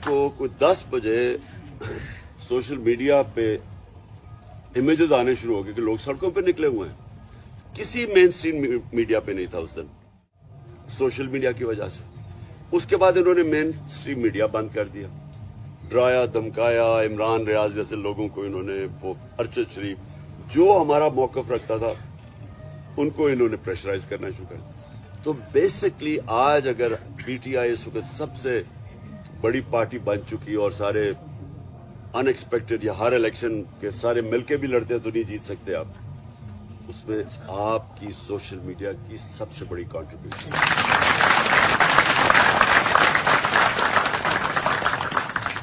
को कोई 10 बजे सोशल मीडिया पे इमेजेस आने शुरू हो गए कि लोग सड़कों पे निकले हुए हैं। किसी मेन स्ट्रीम मीडिया पे नहीं था उस दिन, सोशल मीडिया की वजह से। उसके बाद इन्होंने मेन स्ट्रीम मीडिया बंद कर दिया, डराया धमकाया। इमरान रियाज जैसे लोगों को इन्होंने, वो अरशद शरीफ जो हमारा मौकफ रखता था, उनको इन्होंने प्रेशराइज करना शुरू कर दिया। तो बेसिकली आज अगर पीटीआई इस वक्त सबसे बड़ी पार्टी बन चुकी और सारे अनएक्सपेक्टेड या हर इलेक्शन के सारे मिलके भी लड़ते तो नहीं जीत सकते आप, उसमें आपकी सोशल मीडिया की सबसे बड़ी कंट्रीब्यूशन।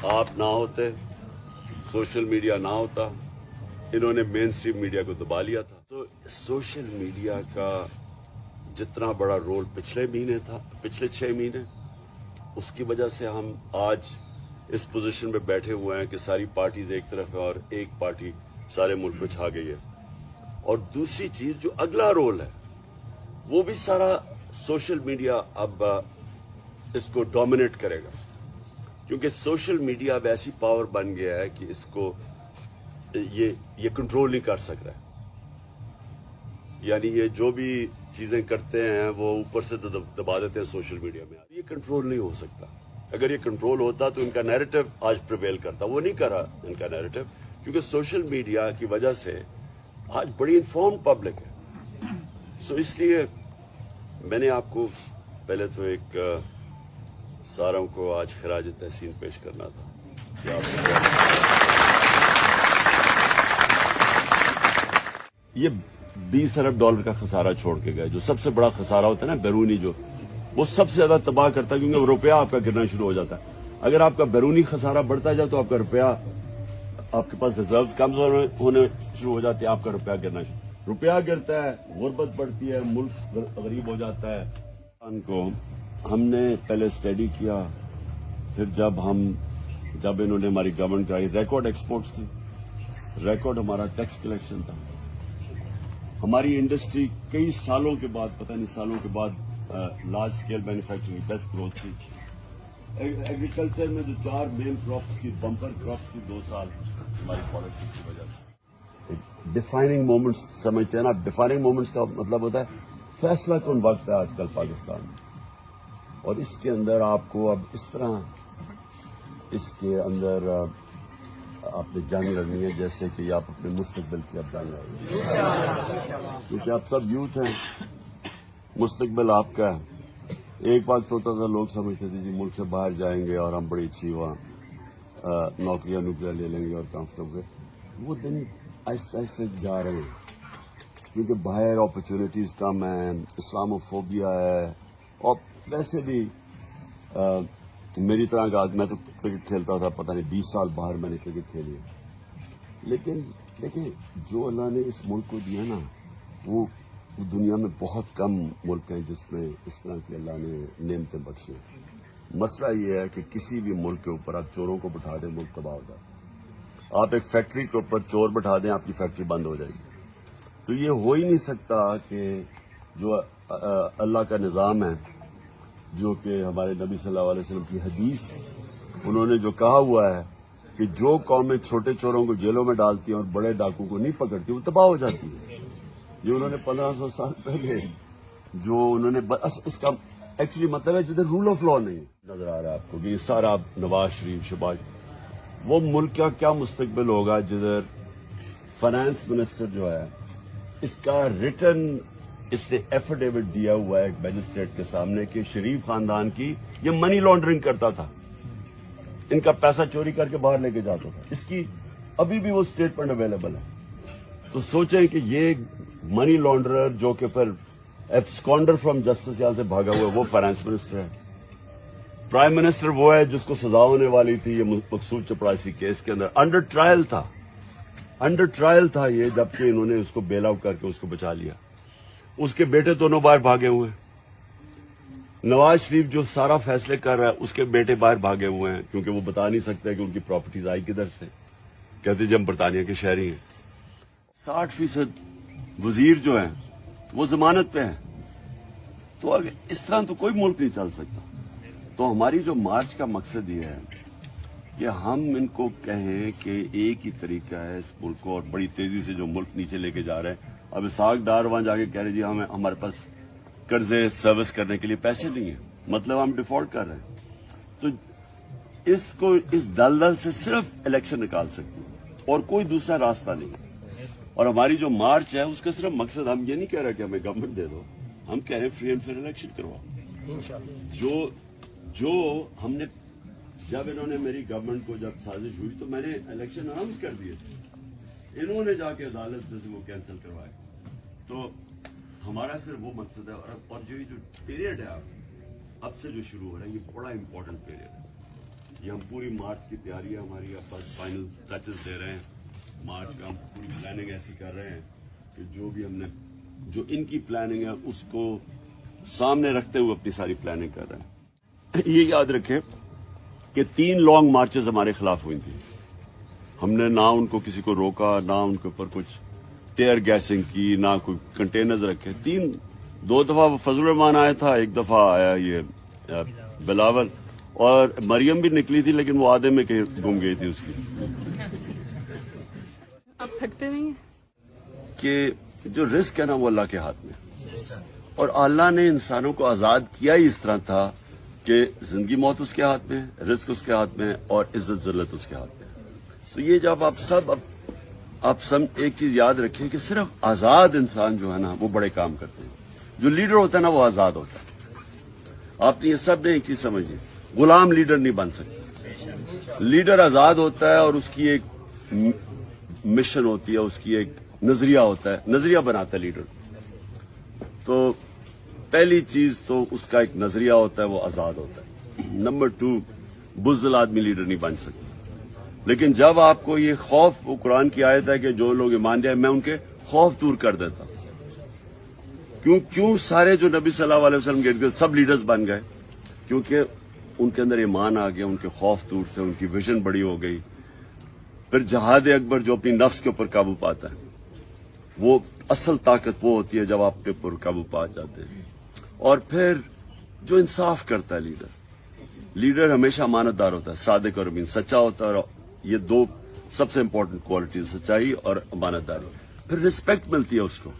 आप ना होते, सोशल मीडिया ना होता, इन्होंने मेन स्ट्रीम मीडिया को दबा लिया था। तो सोशल मीडिया का जितना बड़ा रोल पिछले 6 महीने, उसकी वजह से हम आज इस पोजीशन में बैठे हुए हैं कि सारी पार्टीज एक तरफ है और एक पार्टी सारे मुल्क में छा गई है। और दूसरी चीज जो अगला रोल है वो भी सारा सोशल मीडिया अब इसको डोमिनेट करेगा, क्योंकि सोशल मीडिया अब ऐसी पावर बन गया है कि इसको ये कंट्रोल नहीं कर सक रहा है। यानी ये जो भी चीजें करते हैं वो ऊपर से दबा देते हैं सोशल मीडिया में। ये कंट्रोल नहीं हो सकता। अगर ये कंट्रोल होता तो इनका नैरेटिव आज प्रिवेल करता, वो नहीं कर रहा इनका नैरेटिव, क्योंकि सोशल मीडिया की वजह से आज बड़ी इन्फॉर्म पब्लिक है। सो इसलिए मैंने आपको पहले तो एक सारों को आज खराज तहसीन पेश करना था कि ये 20 अरब डॉलर का खसारा छोड़ के गए। जो सबसे बड़ा खसारा होता है ना बैरूनी, जो वो सबसे ज्यादा तबाह करता है, क्योंकि रुपया आपका गिरना शुरू हो जाता है। अगर आपका बैरूनी खसारा बढ़ता जाए तो आपका रुपया, आपके पास रिजर्व्स कम होने शुरू हो जाते हैं, आपका रुपया गिरना शुरू। रुपया गिरता है, गुर्बत बढ़ती है, मुल्क गरीब हो जाता है। उनको हमने पहले स्टडी किया, फिर जब इन्होंने हमारी गवर्नमेंट कराई, रिकॉर्ड एक्सपोर्ट्स थी, रिकॉर्ड हमारा टैक्स कलेक्शन था। हमारी इंडस्ट्री कई सालों के बाद, पता नहीं सालों के बाद, large scale manufacturing best growth थी। एग्रीकल्चर में जो 4 मेन क्रॉप्स की बम्पर क्रॉप्स की 2 साल हमारी पॉलिसी की वजह से। डिफाइनिंग मोमेंट्स समझते हैं ना, डिफाइनिंग मोमेंट्स का मतलब होता है फैसला कौन वक्त है आजकल पाकिस्तान में। और इसके अंदर आपको अब इस तरह इसके अंदर आपने जंग लड़नी है जैसे कि आप अपने मुस्तकबिल की अब जंग लड़ रहे हैं, क्योंकि आप सब यूथ हैं, मुस्तकबिल आपका है। एक बात होता था, लोग समझते थे जी मुल्क से बाहर जाएंगे और हम बड़ी अच्छी वहाँ नौकरियां ले लेंगे और कंफर्टेबल। वो दिन आहिस्ते आहिस्ते जा रहे हैं, क्योंकि बाहर अपॉर्चुनिटीज कम है, इस्लामोफोबिया है। और वैसे भी मेरी तरह का मैं तो क्रिकेट खेलता था, पता नहीं 20 साल बाहर मैंने क्रिकेट खेली है। लेकिन देखिए, जो अल्लाह ने इस मुल्क को दिया ना, वो दुनिया में बहुत कम मुल्क हैं जिसमें इस तरह की अल्लाह ने नेमतें बख्शी। मसला ये है कि किसी भी मुल्क के ऊपर आप चोरों को बिठा दें, मुल्क तबाह हो जाता है। आप एक फैक्ट्री के ऊपर चोर बिठा दें, आपकी फैक्ट्री बंद हो जाएगी। तो ये हो ही नहीं सकता कि जो अल्लाह का निज़ाम है, जो कि हमारे नबी सल्लल्लाहु अलैहि वसल्लम की हदीस, उन्होंने जो कहा हुआ है कि जो कौमें छोटे चोरों को जेलों में डालती हैं और बड़े डाकू को नहीं पकड़ती, वो तबाह हो जाती है। ये उन्होंने 1500 साल पहले जो उन्होंने, बस इसका एक्चुअली मतलब है जिधर रूल ऑफ लॉ नहीं नजर आ रहा है आपको कि ये सारा नवाज शरीफ, शहबाज, वो मुल्क का क्या मुस्तकबिल होगा जिधर फाइनेंस मिनिस्टर जो है, इसका रिटर्न इससे एफिडेविट दिया हुआ है मैजिस्ट्रेट के सामने कि शरीफ खानदान की ये मनी लॉन्ड्रिंग करता था, इनका पैसा चोरी करके बाहर लेके जाता था। इसकी अभी भी वो स्टेटमेंट अवेलेबल है। तो सोचें कि ये मनी लॉन्ड्रर जो कि फिर एब्सकॉन्डर फ्रॉम जस्टिस यहां से भागा हुआ है, वो फाइनेंस मिनिस्टर है। प्राइम मिनिस्टर वो है जिसको सजा होने वाली थी ये मकसूद चपरासी केस के अंदर, अंडर ट्रायल था ये, जबकि इन्होंने उसको बेल आउट करके उसको बचा लिया। उसके बेटे दोनों बाहर भागे हुए हैं। नवाज शरीफ जो सारा फैसले कर रहा है, उसके बेटे बाहर भागे हुए हैं, क्योंकि वो बता नहीं सकते कि उनकी प्रॉपर्टीज आई किधर से। कहते जी हम बरतानिया के शहरी हैं। 60% वजीर जो हैं वो जमानत पे हैं। तो अगर इस तरह तो कोई मुल्क नहीं चल सकता। तो हमारी जो मार्च का मकसद ये है کہ ہم ان کو کہیں کہ ایک ہی طریقہ ہے اس ملک کو، اور بڑی تیزی سے جو ملک نیچے لے کے جا رہے ہیں. اب اسحاق ڈار وہاں جا کے کہہ رہے جی ہمارے پاس قرضے سروس کرنے کے لیے پیسے نہیں ہیں، مطلب ہم ڈیفالٹ کر رہے ہیں. تو اس دلدل سے صرف الیکشن نکال سکتے ہیں اور کوئی دوسرا راستہ نہیں. اور ہماری جو مارچ ہے اس کا صرف مقصد، ہم یہ نہیں کہہ رہے کہ ہمیں گورنمنٹ دے دو، ہم کہہ رہے ہیں فری اینڈ فیئر الیکشن کرواؤ. جو ہم نے، جب انہوں نے میری گورنمنٹ کو جب سازش ہوئی تو میں نے الیکشن اناؤنس کر دیے تھے، انہوں نے جا کے عدالت میں سے وہ کینسل کروائے. تو ہمارا صرف وہ مقصد ہے. اور جو پیریڈ ہے اب سے جو شروع ہو رہا ہے یہ بڑا امپورٹنٹ پیریڈ ہے. یہ ہم پوری مارچ کی تیاری ہے ہماری، اب بس فائنل ٹچز دے رہے ہیں. مارچ کا ہم پوری پلاننگ ایسی کر رہے ہیں کہ جو بھی ہم نے، جو ان کی پلاننگ ہے اس کو سامنے رکھتے ہوئے اپنی ساری پلاننگ کر رہے ہیں. یہ یاد رکھیں کہ 3 لانگ مارچز ہمارے خلاف ہوئی تھیں. ہم نے نہ ان کو کسی کو روکا، نہ ان کے اوپر کچھ ٹیئر گیسنگ کی، نہ کوئی کنٹینرز رکھے. 2 دفعہ فضل الرحمان آیا تھا، 1 دفعہ آیا یہ بلاول، اور مریم بھی نکلی تھی لیکن وہ آدھے میں کہیں گم گئی تھی اس کی. آپ تھکتے نہیں ہیں کہ جو رزق ہے نا وہ اللہ کے ہاتھ میں، اور اللہ نے انسانوں کو آزاد کیا ہی اس طرح تھا کہ زندگی موت اس کے ہاتھ میں، رزق اس کے ہاتھ میں، اور عزت ذلت اس کے ہاتھ میں. تو یہ جب آپ سب ایک چیز یاد رکھیں کہ صرف آزاد انسان جو ہے نا وہ بڑے کام کرتے ہیں. جو لیڈر ہوتا ہے نا وہ آزاد ہوتا ہے. آپ نے یہ سب نے ایک چیز سمجھی، غلام لیڈر نہیں بن سکتے. لیڈر آزاد ہوتا ہے اور اس کی ایک مشن ہوتی ہے، اس کی ایک نظریہ ہوتا ہے، نظریہ بناتا ہے لیڈر. تو پہلی چیز تو اس کا ایک نظریہ ہوتا ہے، وہ آزاد ہوتا ہے. نمبر 2، بزدل آدمی لیڈر نہیں بن سکتا. لیکن جب آپ کو یہ خوف، وہ قرآن کی آیت ہے کہ جو لوگ ایمان لائے میں ان کے خوف دور کر دیتا ہوں. کیوں سارے جو نبی صلی اللہ علیہ وسلم کے سب لیڈرز بن گئے؟ کیونکہ ان کے اندر ایمان آ گیا، ان کے خوف دور تھے، ان کی ویژن بڑی ہو گئی. پھر جہاد اکبر جو اپنی نفس کے اوپر قابو پاتا ہے، وہ اصل طاقت وہ ہوتی ہے جب آپ کے اوپر قابو پا جاتے ہیں. اور پھر جو انصاف کرتا ہے لیڈر ہمیشہ امانت دار ہوتا ہے، صادق اور امین، سچا ہوتا ہے. اور یہ 2 سب سے امپورٹنٹ کوالٹیز، سچائی اور امانت داری. پھر رسپیکٹ ملتی ہے اس کو.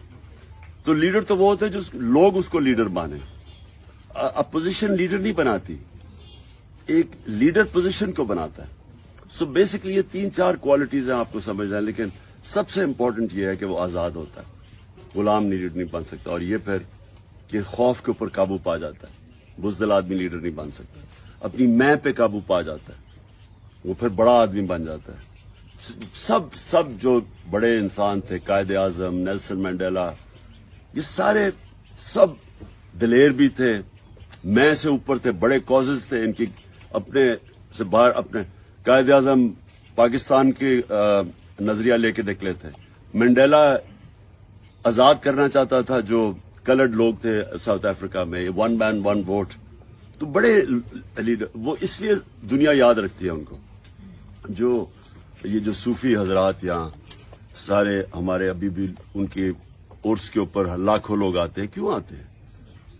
تو لیڈر تو وہ ہوتا ہے جو لوگ اس کو لیڈر مانے. اپوزیشن لیڈر نہیں بناتی، ایک لیڈر پوزیشن کو بناتا ہے. سو بیسکلی یہ 3-4 کوالٹیز ہیں آپ کو سمجھنا ہے. لیکن سب سے امپورٹنٹ یہ ہے کہ وہ آزاد ہوتا ہے، غلام لیڈر نہیں بن سکتا. اور یہ پھر کہ خوف کے اوپر قابو پا جاتا ہے. بزدل آدمی لیڈر نہیں بن سکتا. اپنی میں پہ قابو پا جاتا ہے، وہ پھر بڑا آدمی بن جاتا ہے. سب جو بڑے انسان تھے، قائد اعظم، نیلسن منڈیلا، یہ سارے سب دلیر بھی تھے، میں سے اوپر تھے، بڑے کازز تھے ان کی. اپنے سے باہر، اپنے قائد اعظم پاکستان کے نظریہ لے کے نکلے تھے. منڈیلا آزاد کرنا چاہتا تھا جو کلرڈ لوگ تھے ساؤتھ افریقہ میں، 1 مین 1 ووٹ. تو بڑے لیڈر، وہ اس لیے دنیا یاد رکھتی ہے ان کو. جو صوفی حضرات یہاں سارے ہمارے ابھی بھی ان کے عرس کے اوپر لاکھوں لوگ آتے ہیں. کیوں آتے ہیں؟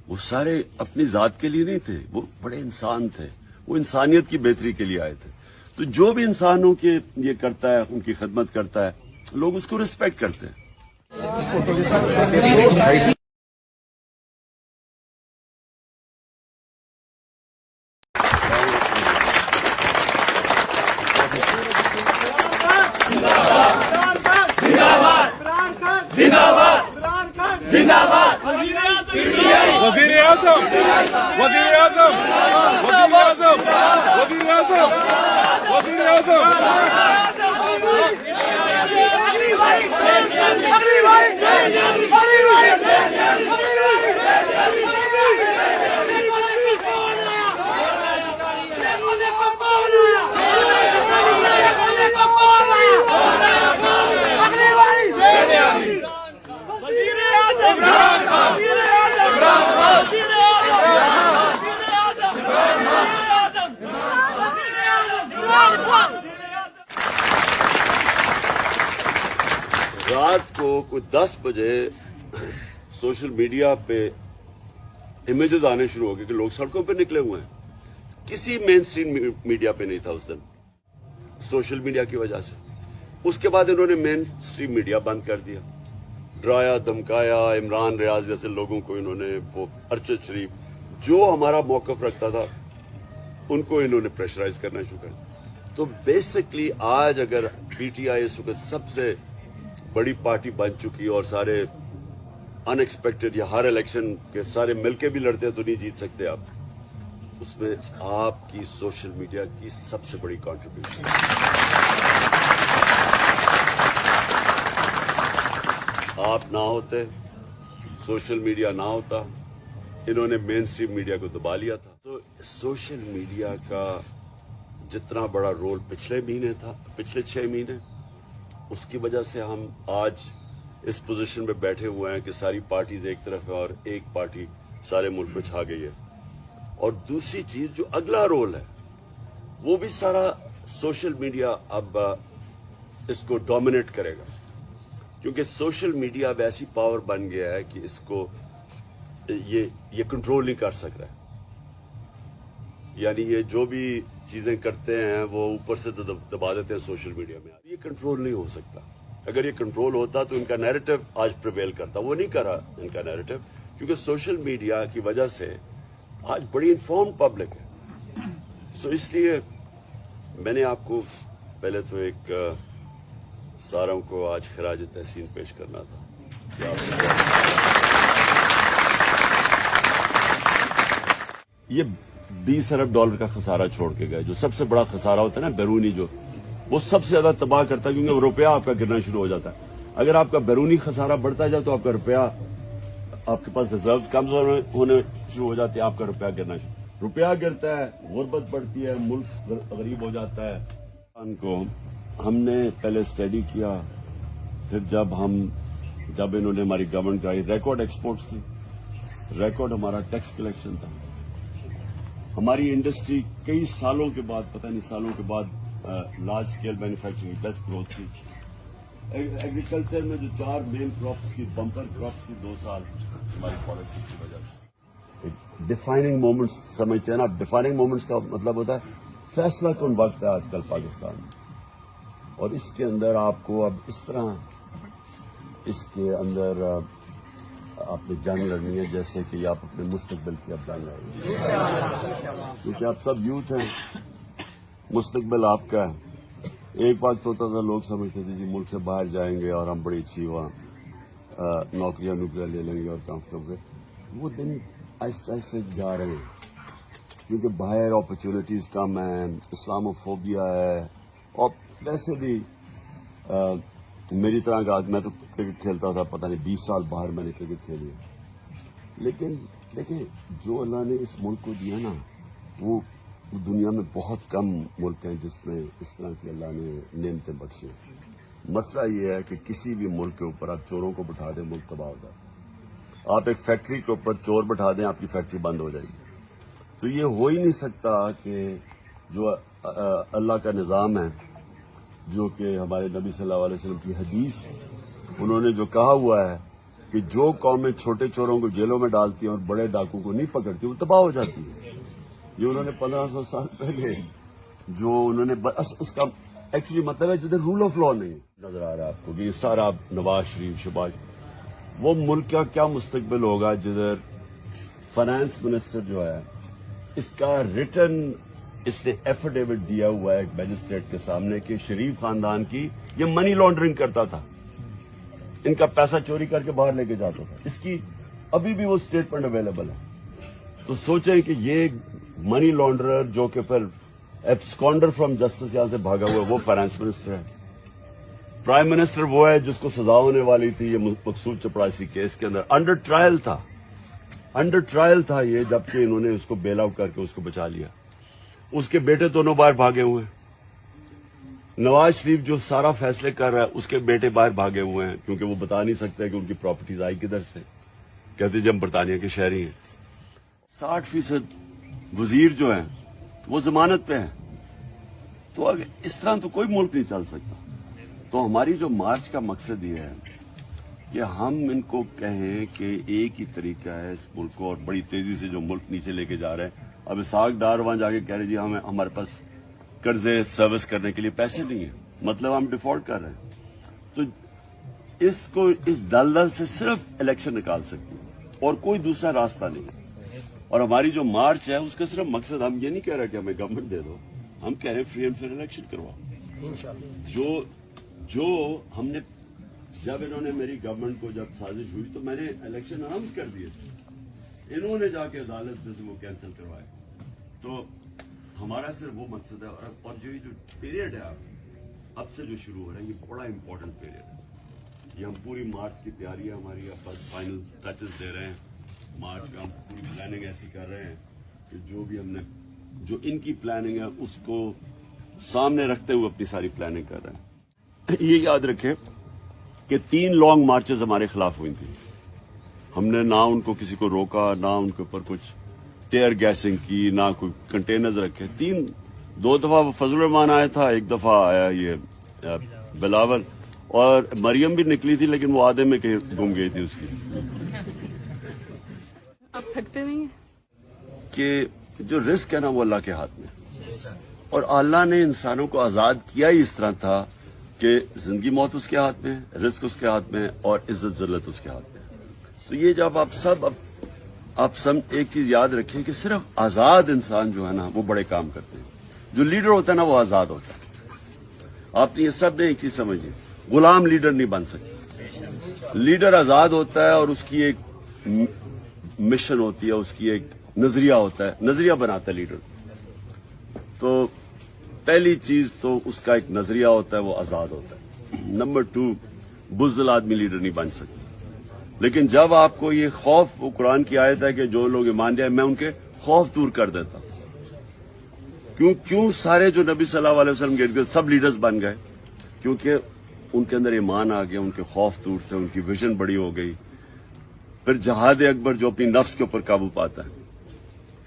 وہ سارے اپنی ذات کے لیے نہیں تھے، وہ بڑے انسان تھے، وہ انسانیت کی بہتری کے لیے آئے تھے. تو جو بھی انسانوں کے یہ کرتا ہے، ان کی خدمت کرتا ہے، لوگ اس کو ریسپیکٹ کرتے ہیں. وزیر اعظم وزیر اعظم وزیر اعظم وزیر اعظم وزیر اعظم رات کو کوئی 10 بجے سوشل میڈیا پہ امیجز آنے شروع ہو گئے کہ لوگ سڑکوں پہ نکلے ہوئے ہیں. کسی مین اسٹریم میڈیا پہ نہیں تھا اس دن. सोशल मीडिया की वजह से। उसके बाद इन्होंने मेन स्ट्रीम मीडिया बंद कर दिया, डराया धमकाया, इमरान रियाज जैसे लोगों को इन्होंने, वो अरशद शरीफ जो हमारा मौकफ रखता था उनको इन्होंने प्रेशराइज करना शुरू कर दिया। तो बेसिकली आज अगर पीटीआई इस वक्त सबसे बड़ी पार्टी बन चुकी है और सारे अनएक्सपेक्टेड या हर इलेक्शन के सारे मिलके भी लड़ते हैं तो नहीं जीत सकते आप, उसमें आपकी सोशल मीडिया की सबसे बड़ी कंट्रीब्यूशन। आप ना होते, सोशल मीडिया ना होता, इन्होंने मेन स्ट्रीम मीडिया को दबा लिया था। तो सोशल मीडिया का जितना बड़ा रोल पिछले महीने था, पिछले 6 महीने, उसकी वजह से हम आज इस पोजीशन में बैठे हुए हैं कि सारी पार्टीज एक तरफ है और एक पार्टी सारे मुल्क में छा गई है। और दूसरी चीज जो अगला रोल है वो भी सारा सोशल मीडिया अब इसको डोमिनेट करेगा, क्योंकि सोशल मीडिया अब ऐसी पावर बन गया है कि इसको ये कंट्रोल नहीं कर सक रहा है। यानी ये जो भी चीजें करते हैं वो ऊपर से दबा देते हैं सोशल मीडिया में। ये कंट्रोल नहीं हो सकता। अगर ये कंट्रोल होता तो इनका नैरेटिव आज प्रिवेल करता, वो नहीं करा इनका नैरेटिव, क्योंकि सोशल मीडिया की वजह से आज बड़ी इन्फॉर्म्ड पब्लिक है। सो इसलिए मैंने आपको पहले तो एक सारों को आज खराज तहसीन पेश करना था। ये 20 अरब डॉलर का खसारा छोड़ के गए, जो सबसे बड़ा खसारा होता है ना बैरूनी, जो वो सबसे ज्यादा तबाह करता है, क्योंकि रुपया आपका गिरना शुरू हो जाता है। अगर आपका बैरूनी खसारा बढ़ता जाए तो आपका रुपया, आपके पास रिजर्व कम होने शुरू हो जाते हैं, आपका रुपया गिरना शुरू, रुपया गिरता है, गुर्बत बढ़ती है, मुल्क गरीब हो जाता है। उनको हमने पहले स्टडी किया, फिर जब इन्होंने हमारी गवर्नमेंट कराई, रिकॉर्ड एक्सपोर्ट्स थी, रिकॉर्ड हमारा टैक्स कलेक्शन था, हमारी इंडस्ट्री कई सालों के बाद, पता नहीं सालों के बाद, large scale manufacturing best growth थी। एग्रीकल्चर में जो 4 मेन क्रॉप्स की बम्पर क्रॉप्स की 2 साल हमारी पॉलिसी की वजह से। डिफाइनिंग मोमेंट्स समझते हैं ना, डिफाइनिंग मोमेंट्स का मतलब होता है फैसला कौन वक्त है आजकल पाकिस्तान में, और इसके अंदर आपको अब इस तरह इसके अंदर आपने जंग लड़नी है जैसे कि आप अपने मुस्तकबिल की अब जंग लड़ रहे हैं, क्योंकि आप सब यूथ हैं, मुस्तकबिल आपका है। एक वक्त होता था लोग समझते थे जी मुल्क से बाहर जाएंगे और हम बड़ी अच्छी वहाँ नौकरियां ले लेंगे और कंफर्टेबल, वो दिन आहिस्ते आहिस्ते जा रहे हैं, क्योंकि बाहर अपॉर्चुनिटीज कम है, इस्लामोफोबिया है, और वैसे भी मेरी तरह का मैं तो क्रिकेट खेलता था, पता नहीं 20 साल बाहर मैंने क्रिकेट खेली है, लेकिन देखिए जो अल्लाह ने इस मुल्क को दिया ना, वो दुनिया में बहुत कम मुल्क हैं जिसमें इस तरह की अल्लाह ने नेमतें बख्शी। मसला ये है कि किसी भी मुल्क के ऊपर आप चोरों को बिठा दें, मुल्क तबाह हो जाता है। आप एक फैक्ट्री के ऊपर चोर बिठा दें, आपकी फैक्ट्री बंद हो जाएगी। तो ये हो ही नहीं सकता कि जो अल्लाह का निज़ाम है, जो कि हमारे नबी सल्लल्लाहु अलैहि वसल्लम की हदीस, उन्होंने जो कहा हुआ है कि जो कौमें छोटे चोरों को जेलों में डालती हैं और बड़े डाकू को नहीं पकड़ती, वो तबाह हो जाती है। ये उन्होंने 1500 साल पहले जो उन्होंने, बस इसका एक्चुअली मतलब है जिधर रूल ऑफ लॉ नहीं नजर आ रहा है आपको, कि सारा नवाज शरीफ शबाज, वो मुल्क का क्या मुस्तकबिल होगा जिधर फाइनेंस मिनिस्टर जो है, इसका रिटर्न इसने एफिडेविट दिया हुआ है एक मैजिस्ट्रेट के सामने कि शरीफ खानदान की ये मनी लॉन्ड्रिंग करता था, इनका पैसा चोरी करके बाहर लेके जाता था। इसकी अभी भी वो स्टेटमेंट अवेलेबल है। तो सोचें कि ये मनी लॉन्ड्रर जो कि फिर एब्सकॉन्डर फ्रॉम जस्टिस यहां से भागा हुआ, वो फाइनेंस मिनिस्टर है। प्राइम मिनिस्टर वो है जिसको सजा होने वाली थी ये मकसूद चपरासी केस के अंदर, अंडर ट्रायल था ये, जबकि इन्होंने उसको बेल आउट करके उसको बचा लिया। उसके बेटे दोनों बाहर भागे हुए हैं। नवाज शरीफ जो सारा फैसले कर रहा है, उसके बेटे बाहर भागे हुए हैं, क्योंकि वो बता नहीं सकते कि उनकी प्रॉपर्टीज आई किधर से। कहते जी हम बरतानिया के शहरी हैं। 60% वजीर जो हैं वो जमानत पे हैं। तो अगर इस तरह तो कोई मुल्क नहीं चल सकता। तो हमारी जो मार्च का मकसद ये है कि हम इनको कहें कि एक ही तरीका है इस मुल्क को, और बड़ी तेजी से जो मुल्क नीचे लेके जा रहे हैं। अब इसाक डार वहां जाके कह रहे जी हमारे पास قرضے سروس کرنے کے لیے پیسے نہیں ہیں, مطلب ہم ڈیفالٹ کر رہے ہیں. تو اس کو اس دلدل سے صرف الیکشن نکال سکتی ہیں اور کوئی دوسرا راستہ نہیں. اور ہماری جو مارچ ہے اس کا صرف مقصد, ہم یہ نہیں کہہ رہے کہ ہمیں گورنمنٹ دے دو, ہم کہہ رہے ہیں فری اینڈ فیئر الیکشن کرواؤ. جو ہم نے جب انہوں نے میری گورنمنٹ کو جب سازش ہوئی تو میں نے الیکشن اناؤنس کر دیے تھے, انہوں نے جا کے عدالت سے وہ کینسل کروائے. تو ہمارا صرف وہ مقصد ہے. اور جو پیریڈ ہے اب سے جو شروع ہو رہا ہے یہ بڑا امپورٹنٹ پیریڈ ہے. یہ ہم پوری مارچ کی تیاری ہے ہماری, اب بس فائنل ٹچز دے رہے ہیں. مارچ کا ہم پوری پلاننگ ایسی کر رہے ہیں کہ جو بھی ہم نے جو ان کی پلاننگ ہے اس کو سامنے رکھتے ہوئے اپنی ساری پلاننگ کر رہے ہیں. یہ یاد رکھیں کہ 3 لانگ مارچز ہمارے خلاف ہوئی تھیں. ہم نے نہ ان کو کسی کو روکا, نہ ان کے اوپر کچھ ٹیئر گیسنگ کی, نہ کوئی کنٹینرز رکھے. 2 دفعہ فضل الرحمان آیا تھا, 1 دفعہ آیا یہ بلاول, اور مریم بھی نکلی تھی لیکن وہ آدھے میں کہیں گم گئی تھی اس کی. آپ تھکتے نہیں ہیں کہ جو رزق ہے نا وہ اللہ کے ہاتھ میں, اور اللہ نے انسانوں کو آزاد کیا ہی اس طرح تھا کہ زندگی موت اس کے ہاتھ میں, رزق اس کے ہاتھ میں, اور عزت ذلت اس کے ہاتھ میں. تو یہ جب آپ ایک چیز یاد رکھیں کہ صرف آزاد انسان جو ہے نا وہ بڑے کام کرتے ہیں. جو لیڈر ہوتا ہے نا وہ آزاد ہوتا ہے. آپ نے یہ سب نے ایک چیز سمجھی, غلام لیڈر نہیں بن سکتے. لیڈر آزاد ہوتا ہے اور اس کی ایک مشن ہوتی ہے, اس کی ایک نظریہ ہوتا ہے, نظریہ بناتا ہے لیڈر. تو پہلی چیز تو اس کا ایک نظریہ ہوتا ہے, وہ آزاد ہوتا ہے. نمبر 2, بزدل آدمی لیڈر نہیں بن سکتا. لیکن جب آپ کو یہ خوف, وہ قرآن کی آیت ہے کہ جو لوگ ایمان لے میں ان کے خوف دور کر دیتا ہوں. کیوں سارے جو نبی صلی اللہ علیہ وسلم کے ارد سب لیڈرز بن گئے؟ کیونکہ ان کے اندر ایمان آ گیا, ان کے خوف دور تھے, ان کی ویژن بڑی ہو گئی. پھر جہاد اکبر جو اپنی نفس کے اوپر قابو پاتا ہے,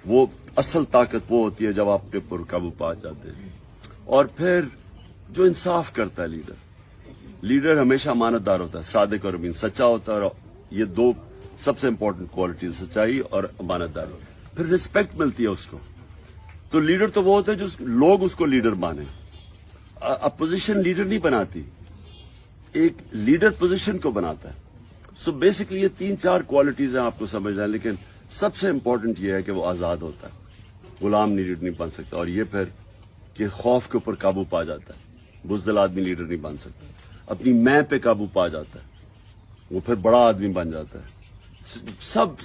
وہ اصل طاقت وہ ہوتی ہے جب آپ کے اوپر قابو پا جاتے ہیں. اور پھر جو انصاف کرتا ہے لیڈر ہمیشہ امانت دار ہوتا ہے, صادق اور امین, سچا ہوتا ہے. اور یہ 2 سب سے امپورٹنٹ کوالٹیز, سچائی اور امانت داری. پھر رسپیکٹ ملتی ہے اس کو. تو لیڈر تو وہ ہوتا ہے جو لوگ اس کو لیڈر مانے. اپوزیشن لیڈر نہیں بناتی, ایک لیڈر پوزیشن کو بناتا ہے. سو بیسکلی یہ 3-4 کوالٹیز ہیں آپ کو سمجھنا ہے, لیکن سب سے امپورٹنٹ یہ ہے کہ وہ آزاد ہوتا ہے, غلام لیڈر نہیں بن سکتا. اور یہ پھر کہ خوف کے اوپر قابو پا جاتا ہے. بزدل آدمی لیڈر نہیں بن سکتا. اپنی میں پہ قابو پا جاتا ہے, وہ پھر بڑا آدمی بن جاتا ہے.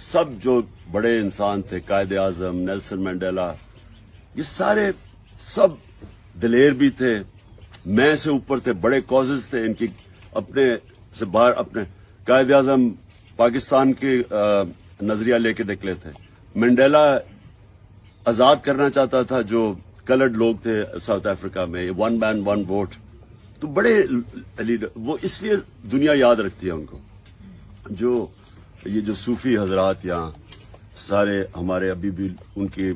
سب جو بڑے انسان تھے, قائد اعظم, نیلسن مینڈیلا, یہ سارے سب دلیر بھی تھے, میں سے اوپر تھے, بڑے کازز تھے ان کی. اپنے سے باہر اپنے قائد اعظم پاکستان کے نظریہ لے کے نکلے تھے. منڈیلا آزاد کرنا چاہتا تھا جو کلرڈ لوگ تھے ساؤتھ افریقہ میں, 1 مین 1 ووٹ. تو بڑے لیڈر, وہ اس لیے دنیا یاد رکھتی ہے ان کو. یہ جو صوفی حضرات یہاں سارے ہمارے ابھی بھی ان کے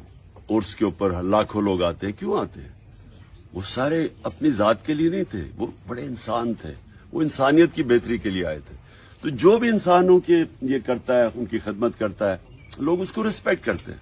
عرس کے اوپر لاکھوں لوگ آتے ہیں. کیوں آتے ہیں؟ وہ سارے اپنی ذات کے لیے نہیں تھے, وہ بڑے انسان تھے, وہ انسانیت کی بہتری کے لیے آئے تھے. تو جو بھی انسانوں کے یہ کرتا ہے, ان کی خدمت کرتا ہے, لوگ اس کو ریسپیکٹ کرتے ہیں.